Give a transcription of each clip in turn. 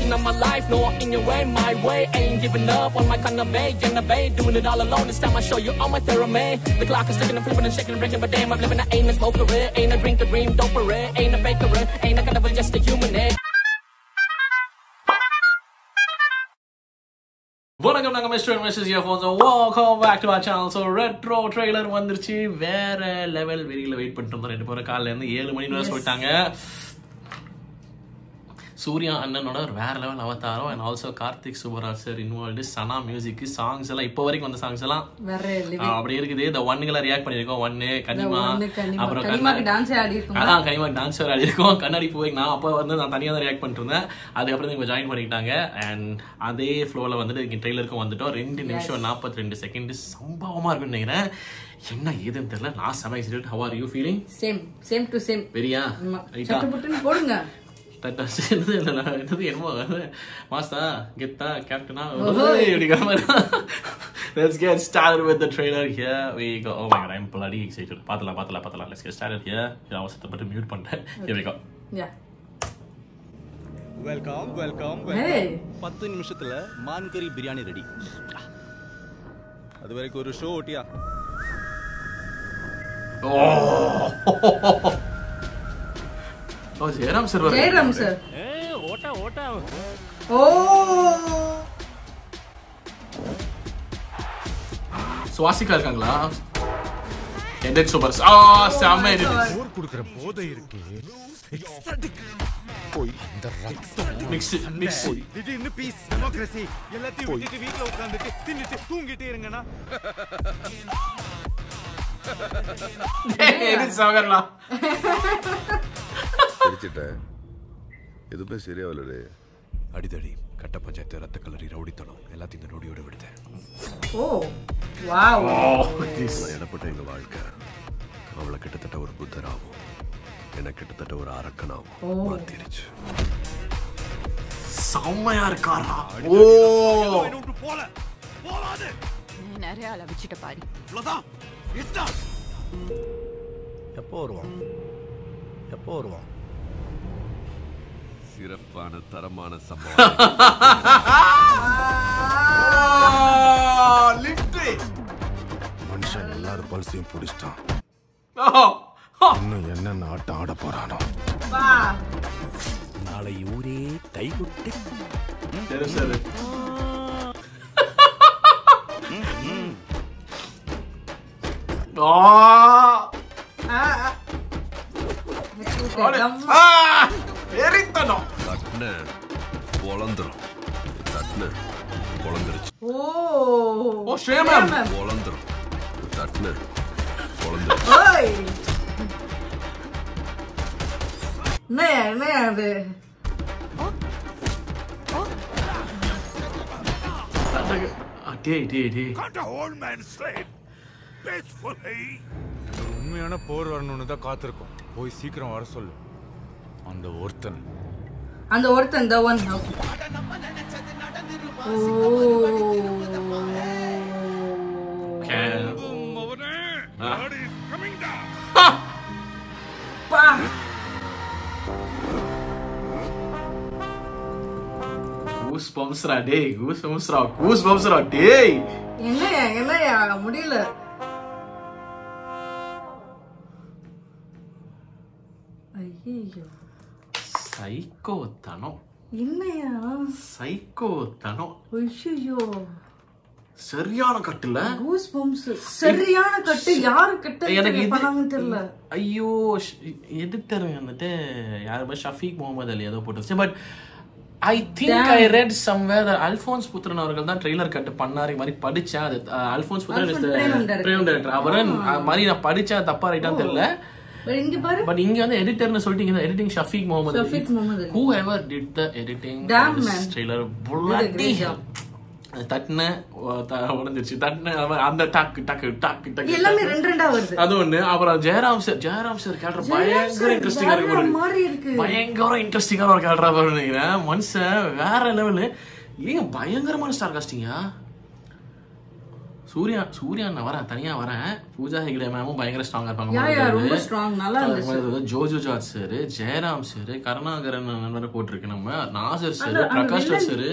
vision of my life, no in your way, my way. Ain't giving up on my kind of way, doing it all alone. This time I show you all my theorem. The clock is ticking and flipping and shaking and breaking, but damn, I'm living. I ain't a smoker, ain't a drink, a dream, don't parade, ain't a baker, ain't a carnival, just a human. வணக்கம் நாங்க mister and missus earphones welcome back to our channel. So Retro trailer வந்துருச்சு. வேற level வெறியில wait பண்ணிட்டு இருந்தோம். 2 பேரும் காலையில இருந்து 7 மணி வரை சொல்லிட்டாங்க. சூர்யா அண்ணனோட ஒரு வேற லெவல் அவதாரம் and also Karthik Subbaraj sir involved. Sana music songs எல்லாம் இப்போ வரைக்கும் வந்த சாங்ஸ் எல்லாம் அப்படி இருக்குது. இந்த ஒன்னுகளை ரியாக்ட் பண்ணிருக்கோம். ஒன்னு கனிமா, அப்புறம் கனிமாக்கு டான்ஸ் ஆடி இருக்கோம். கண்ணாடி போய் நான் அப்போ வந்து நான் தனியாக தான் ரியாக்ட் பண்ணிட்டு இருந்தேன். அதுக்கப்புறம் இவங்க ஜாயின் பண்ணிக்கிட்டாங்க அண்ட் அதே ஃப்ளோவில் வந்துட்டு இங்கே ட்ரெய்லருக்கும் வந்துட்டோம். 2 நிமிஷம் 42 செகண்ட் சம்பவமா இருக்குன்னு நினைக்கிறேன். என்ன ஏதுன்னு தெரியல. நான் செம excited. How are you feeling? Same to same. வெரியா போடுங்க. என்னமோ மாஸ்டா கெத்தா கேப்டனா let's get started with the trailer. Here we go. Oh my god, I'm bloody excited. பாத்தலாம். Let's get started here. நான் அவசரத்தை மட்டும் மியூட் பண்ணிட்டேன். Here we go. Yeah. Welcome. Hey. 10 நிமிஷத்துல மான் கறி பிரியாணி ரெடி. அது வரைக்கும் ஒரு ஷோ ஓட்டியா? Oh, Jairam sir. ஓட்டா. சுவாசிகா இருக்காங்களா? Edit super. செம்ம எடிட். ஊர் குடுக்குற போதை இருக்கு. எக்ஸ்ட்ராடிக் போய் அந்த ரத்தம் மிக்ஸ் திடீர்னு பீஸ் டெமோக்ரசி எல்லாத்தையும் விட்டுட்டு வீட்ல உட்கார்ந்துட்டு தின்னுட்டு தூங்கிட்டே இருங்கனா. எடிட் சாகர்லா. எதுவுமே சரியா வரல. அடிதடி கட்ட பஞ்சாயத்து ரத்த கலரி ரவுடித்தனம் எல்லாத்தையும் இந்த நொடியோட விடுதேன். எனப்பட்ட எங்க வாழ்க்கை அவளை கிட்டத்தட்ட ஒரு புத்தராகும், எனக்கு கிட்டத்தட்ட ஒரு அரக்கனாகும் மாத்திருச்சு. செம்மையா இருக்காரா? நிறைய அளவிச்சிட்ட பாரு. எப்போ வருவான்? சிறப்பான தரமான சம்பவம். மனுஷன் எல்லாரும் பல்சையும் பிடிச்சிட்டான். இன்னும் என்னென்ன ஆட்டம் ஆட போறானோ. நாளை ஊரே கைகுட்டி. உண்மையான போர் வரணும்னு தான் காத்திருக்கோம். போய் சீக்கிரம் வர சொல்லு. அந்த ஒருத்தன் the one. Goosebumps-ரா டேய். என்னையா முடியல. ஐயோ சைக்கோத்தனம். என்னையா சைக்கோத்தனம். ஐயோ சரியான கட்டுல. கூஸ்பம்ஸ் சரியான கட்டு. யாரு கட்டு எனக்கு பண்ணாங்கன்னு தெரியல. ஐயோ எடிட்டர் வந்துட்டு யாரு ஷஃபீக் முகமது அலி ஏதோ போட்டுச்சு. But I think I read somewhere that Alphonse Putran அவர்கள் தான் ட்ரெய்லர் கட் பண்ணாரு மாதிரி படிச்சேன். அது Alphonse Putran is the Premam director. அவரன் மாதிரி நான் படிச்சேன். தப்பா ரைட்டான்னு தெரியல. But இங்க வந்து எடிட்டர்னு சொல்லிட்டீங்க. Editing Shafeeq Mohammed Ali. Whoever did the editing this trailer bloody hell. தட்ன உடைஞ்சிருச்சு. தட்ன அந்த டக்கு டக்கு டக்கு டக்கு எல்லாமே ரெண்டா வருது. அது ஒண்ணு. அப்புறம் ஜெயராம் சார் கேரக்டர் பயங்கர இன்ட்ரெஸ்டிங்கா இருக்கு. பயங்கர இன்ட்ரெஸ்டிங்கான ஒரு கேரக்டரா வரும்னு நினைக்கிறேன். மனுஷன் வேற லெவலு. ஏன் பயங்கரமான ஸ்டார் காஸ்டிங்கா. சூர்யா நான் வரேன், தனியா வரேன். பூஜா ஹெக்டே மேமும் பயங்கர ஸ்ட்ராங்கா யா ரொம்ப ஸ்ட்ராங், நல்லா இருந்துச்சு. ஜோஜோ ஜார்ஜ் சார், ஜெயராம் சார், கருணாகரன் வேற போட்டிருக்கு, நம்ம நாசர் சார், பிரகாஷ் ராஜ் சார்.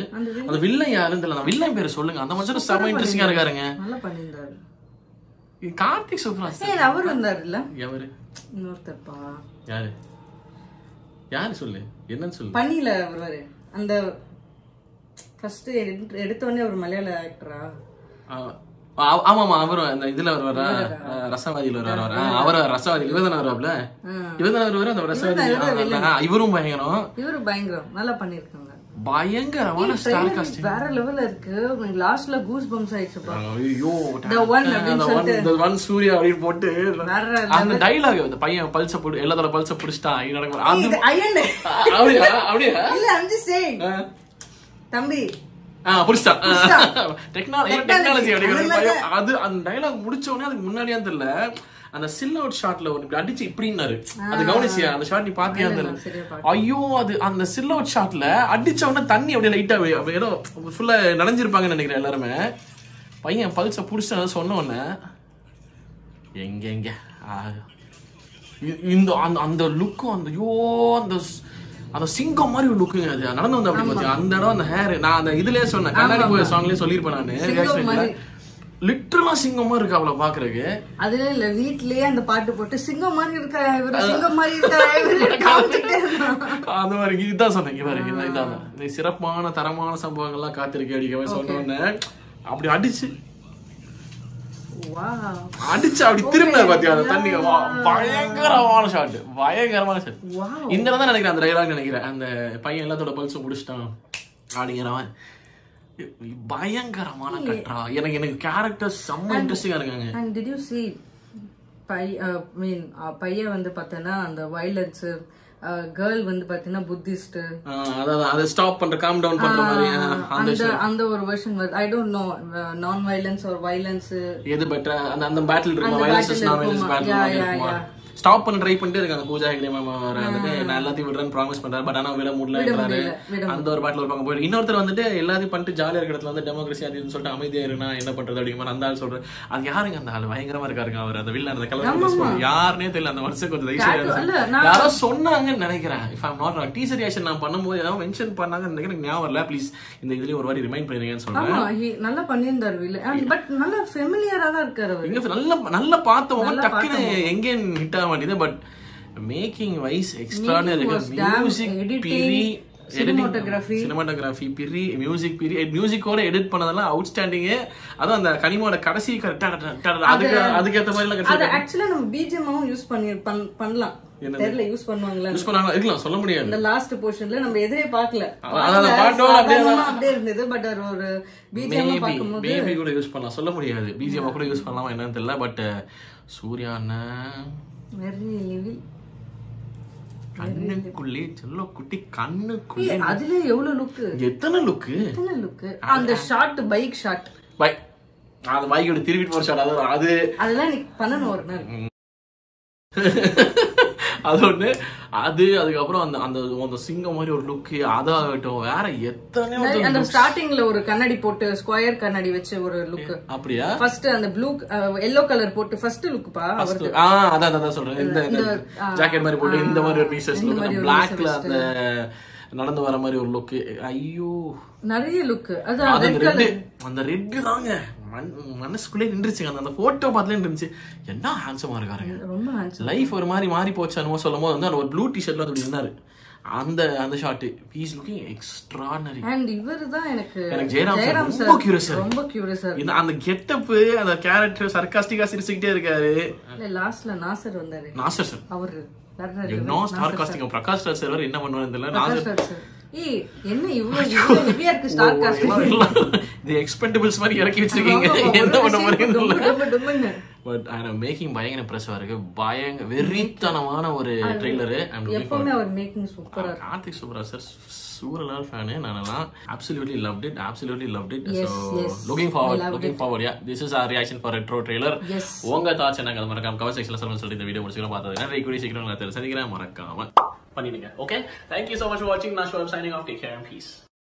அந்த வில்லன் யாருன்னு தெரியல, அந்த வில்லன் பேரை சொல்லுங்க. அந்த மனுஷன் செம இன்ட்ரெஸ்டிங்கா இருக்காருங்க. நல்லா பண்ணிருந்தாரு. கார்த்திக் சுப்ராஜ் அவர் வந்தாருல்ல, எவரு இன்னொருத்தப்பா யாரு சொல்லு, என்னன்னு சொல்லு. பண்ணில வருவாரு அந்த ஃபர்ஸ்ட் எடுத்த உடனே ஒரு மலையாள ஆக்டரா. ஆமாமா, அவரும் அந்த இதுல வருவாரா, ரசவாதியில வருவாரா, அவர ரசவாதி இவதான வருவாப்ல, இவதான வருவாரு அந்த ரசவாதி. இவரும் பயங்கரம், நல்லா பண்ணிருக்காங்க. பயங்கரமான ஸ்டார் காஸ்டிங் வேற லெவல்ல இருக்கு. லாஸ்ட்ல கூஸ் பம்ப்ஸ் ஆயிடுச்சுப்பா. ஐயோ the one அப்படினு சொல்லிட்டு the one சூர்யா அப்படி போட்டு அந்த டயலாக், அந்த பையன் பல்ஸ் போடு எல்லாத்தோட பல்ஸ் புடிச்சிட்டான், இது நடக்கும். அது ஐயன் அப்படியே இல்ல, I'm just saying தம்பி புடிச்சிட்டான். டெக்னாலஜி அது அந்த டயலாக் முடிச்ச உடனே அதுக்கு முன்னாடியா தெரியல, அந்த சில் அவுட் ஷாட்ல ஒரு அடிச்சு இப்படின்னாரு. அது கவனிச்சியா அந்த ஷாட்? நீ பாத்தியா தெரியல. ஐயோ, அது அந்த சில் அவுட் ஷாட்ல அடிச்ச உடனே தண்ணி அப்படியே லைட்டா ஏதோ ஃபுல்லா நனைஞ்சிருப்பாங்கன்னு நினைக்கிறேன் எல்லாருமே. பையன் பல்ஸ புடிச்சு சொன்ன உடனே எங்க இந்த அந்த லுக்கும், அந்த அந்த சிங்கம் மாதிரி ஒரு லுக்குங்க. அது நடந்து வந்து அப்படி பாத்தீங்க அந்த இடம், அந்த ஹேர். நான் அந்த இதுலயே சொன்னேன், கண்ணாடி போய் சாங்லயே சொல்லிருப்பேன் நானு. லிட்டரலா சிங்கம் மாதிரி இருக்கு அவளை பாக்குறதுக்கு. அதுல இல்ல, வீட்லயே அந்த பாட்டு போட்டு சிங்கம் மாதிரி இருக்கா, சிங்கம் மாதிரி இருக்கா அந்த மாதிரி. இதுதான் சொன்னேன், இதான் சிறப்பான தரமான சம்பவங்கள்லாம் காத்திருக்கேன் அடிக்க சொன்ன உடனே அப்படி அடிச்சு அப்படி திரும்பினார் பாத்தியா அந்த தண்ணி. பயங்கரமான ஷாட், பயங்கரமான ஷாட். இந்த தான் நினைக்கிறேன் அந்த டயலாக் நினைக்கிறேன். அந்த பையன் எல்லாத்தோட பல்ஸும் முடிச்சிட்டான் அப்படிங்கிறவன் பயங்கரமான கட்ரா. எனக்கு கேரக்டர் செம்ம இன்ட்ரெஸ்டிங்கா இருக்காங்க. And did you see பையன் வந்து பார்த்தனா அந்த வயலன்ஸ், கேர்ள் வந்து பாத்தீங்கன்னா புத்திஸ்ட், அத ஸ்டாப் பண்ற, காம் டவுன் பண்ற மாதிரி அந்த ஒரு வெர்ஷன் வருது. I don't know non violence or violence எது பெட்டர். அந்த பேட்டில் இருக்கு, violence non violence battle stop பண்ண ட்ரை பண்ணிட்டே இருக்காங்க. பூஜா ஹெக்டே மேம் வந்துட்டு நான் எல்லாத்தையும் விடுறேன்னு ப்ராமிஸ் பண்றாரு, பட் ஆனா விட முடியலன்றாரு. அந்த ஒரு பாட்டில் ஒரு பக்கம் போயிட்டு இன்னொருத்தர் வந்துட்டு எல்லாத்தையும் பண்ணிட்டு ஜாலியா இருக்க இடத்துல வந்து டெமோக்ரஸி அதுன்னு சொல்லிட்டு அமைதியா இருந்தா என்ன பண்றது அப்படிங்கிற அந்த ஆள் சொல்றேன். அது யாருங்க அந்த ஆள்? பயங்கரமா இருக்காருங்க அவர், அந்த வில்ல அந்த கலர் யாருன்னே தெரியல. அந்த வருஷம் கொஞ்சம் யாரோ சொன்னாங்கன்னு நினைக்கிறேன். If I'm not wrong, teaser reaction நான் பண்ணும்போது ஏதாவது மென்ஷன் பண்ணாங்க எனக்கு ஞாபகம் இல்ல. ப்ளீஸ் இந்த இதுலயும் ஒரு வாட்டி ரிமைண்ட் பண்ணிருங்கன்னு சொல்றேன். நல்லா பண்ணியிருந்தாரு வில்ல, பட் நல்லா ஃபெமிலியரா தான் இருக்காரு. நல்லா பார்த்தவங்க டக்குன்னு எங்கே ஹிட் ஆக மாட்டேங்குது. But making wise extraordinary, music பிரி, சினிமாட்டோகிராஃபி பிரி, மியூசிக் பிரி, மியூசிக்கோட எடிட் பண்ணதெல்லாம் அவுட்ஸ்டாண்டிங். அதுவும் அந்த கனிமாவோட கடைசி அதுக்கேற்ற மாதிரி எல்லாம் ஆக்சுவலா நம்ம பிஜிஎம் யூஸ் பண்ணலாம். தெரியல யூஸ் பண்ணுவாங்களா, யூஸ் பண்ணாங்களா இருக்கலாம், சொல்ல முடியாது. இந்த லாஸ்ட் போர்ஷன்ல நம்ம எதிரே பார்க்கல, அப்படியே இருந்தது. பட் ஒரு பிஜிஎம் பாக்கும்போது பேபி கூட யூஸ் பண்ணலாம், சொல்ல முடியாது. பிஜிஎம் கூட யூஸ் பண்ணலாமா என்னன்னு தெரியல. பட் சூர்யா அண்ணன் வெரி லெவல், கண்ணுக்குள்ளே செல்ல குட்டி கண்ணுக்குள்ளே அதுல எவ்வளவு லுக், எத்தனை லுக் அந்த ஷாட், பைக் ஷாட், அந்த பைக்கோட திருவிட்டு போற ஷாட், அதெல்லாம் நீ பண்ணணும் ஒரு நாள். அது ஒண்ணு, அதுக்கப்புறம் அந்த சிங்கம் மாதிரி ஒரு லுக் அதாகட்டும், வேற எத்தனை அந்த ஸ்டார்டிங்ல ஒரு கண்ணாடி போட்டு ஸ்கொயர் கண்ணாடி வச்சு ஒரு லுக். அப்படியா? ஃபர்ஸ்ட் அந்த ப்ளூ எல்லோ கலர் போட்டு ஃபர்ஸ்ட் லுக் பா. அதான் சொல்றேன், இந்த ஜாக்கெட் மாதிரி போட்டு இந்த மாதிரி ஒரு பீசஸ் லுக், பிளாக்ல அந்த நடந்து வர மாதிரி ஒரு லுக். ஐயோ நிறைய லுக். அந்த ரெட் தாங்க மனசுக்குள்ளே நின்றுச்சுங்க. அந்த போட்டோ பார்த்துலே நின்றுச்சு. என்ன ஹேண்ட்ஸமா இருக்காருங்க, ரொம்ப ஹேண்ட்ஸம். லைஃப் ஒரு மாதிரி மாறி போச்சு என்னமோ சொல்லும் போது வந்து ஒரு ப்ளூ டிஷர்ட்ல அப்படி இருந்தாரு. அந்த shot he is looking extraordinary. And இவர்தான் எனக்கு ஜெயராம் ரொம்ப கியூரியஸா இருக்கு. அந்த கெட்டப், அந்த கேரக்டர் சர்காஸ்டிக்கா சிரிச்சுக்கிட்டே இருக்காரு. லாஸ்ட்ல நாசர் வந்தாரு. நாசர் சார் அவரு ஸ்டார்காஸ்டிங். பிரகாஷ் ராஜ் சார் என்ன பண்ணுவாரு தெரியல. நாசர் என்ன இவ்வளவு ஹெவியா இருக்கு ஸ்டார் காஸ்டிங். தி எக்ஸ்பெண்டபிள்ஸ் மாதிரி இறக்கி வச்சிருக்கீங்க, என்ன பண்ண போறீங்க? பட் ஐ அம் மேக்கிங் பயங்கர இம்ப்ரெசிவா இருக்கு. பயங்கர வெறித்தனமான ஒரு ட்ரெய்லர். எப்பவுமே அவர் மேக்கிங் சூப்பரா. Karthik Subbaraj sir super fan. நானெல்லாம் absolutely loved it. So looking forward. Yeah, this is our reaction for retro trailer. உங்க தாட்ஸ் என்ன அதை மறக்காம கமெண்ட் செக்ஷன்ல சொல்லுங்க. இந்த வீடியோ முடிச்சுக்கலாம் பார்த்ததுக்கு நிறைய கூடிய சீக்கிரம் நான் சந்திக்கிறேன். மறக்காம பண்ணிடுங்க. Okay, thank you so much for watching. Now I'm signing off. Take care and peace.